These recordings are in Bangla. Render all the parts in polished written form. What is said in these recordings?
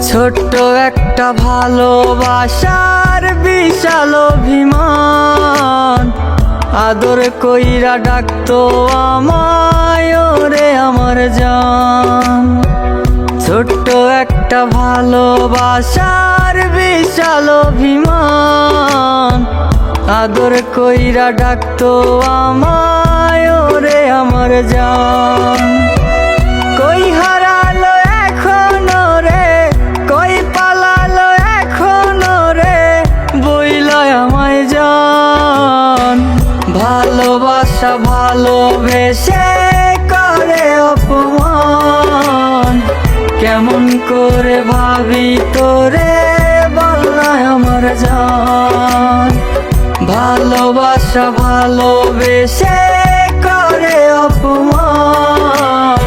ছোট্ট একটা ভালোবাসার বিশাল অভিমান, আদর কইরা ডাকতো আমায় ওরে আমার জান। ছোট্ট একটা ভালোবাসার বিশাল অভিমান, আদর কইরা ডাকতো আমায় ওরে আমার জান। কই হারালো এখন রে, কই পালালো এখন রে, বইলায় আমায় জান। ভালোবাসা ভালোবেসে করে অপমান, কেমন করে ভাবি তোরে বলনায় আমার জান। ভালোবাসা ভালোবেসে করে অপমান,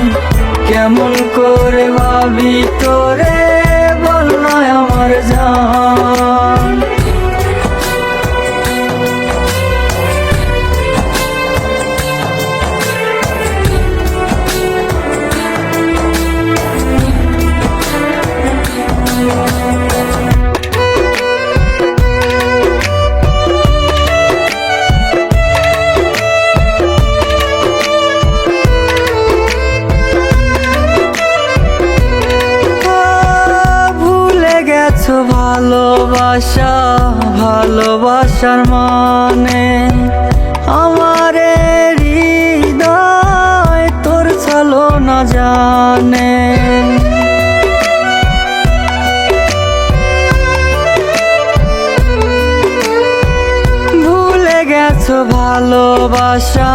কেমন করে ভাবি তোরে বলনায় আমার জান। ভালোবাসা ভালোবাসার মানে, আমারে হৃদয় তোর চলো না জানে। ভুলে গেছো ভালোবাসা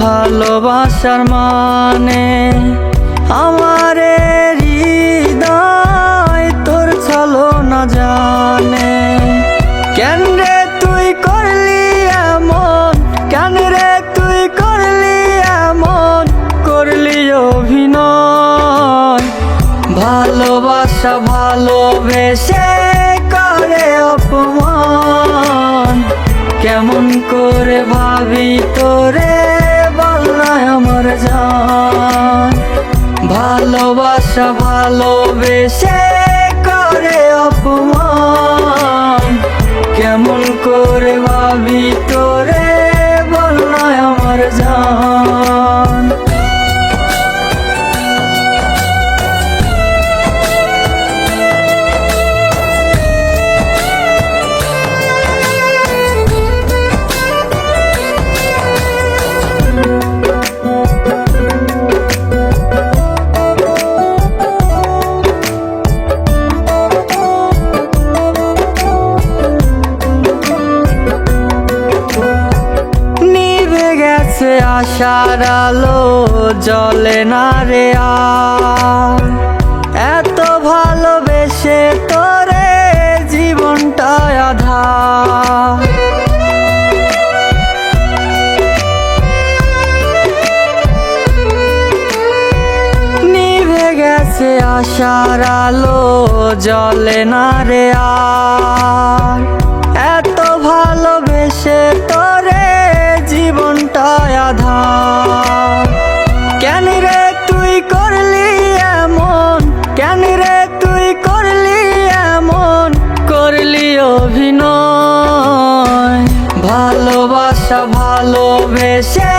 ভালোবাসার মানে, আমারে হৃদয় তোর চলো না জানে। কেন রে তুই করলি এমন, কেন রে তুই করলি এমন, করলি অভিনয়। ভালোবাসা ভালোবেসে করে অপমান, কেমন করে ভাবি তোরে বলনায় আমার জান। ভালোবাসা ভালোবেসে করে অপমান, কেমন করে ভাবি তোরে বলনায় আমার জান। আশার আলো জ্বলে না রে আর, এত ভালোবেসে তোরে জীবনটা আধার। নিভে গেছে আশার আলো জ্বলে না রে আর, এত ভালোবেসে তোরে জীবনটা আধার। কেন রে তুই করলি এমন, কেন রে তুই করলি এমন, করলি অভিনয়। ভালোবাসা ভালোবেসে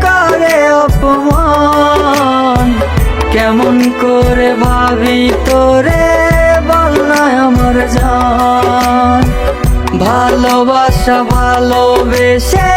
করে অপমান, কেমন করে ভাবি তোরে বলনায় আমার জান। ভালোবাসা ভালোবেসে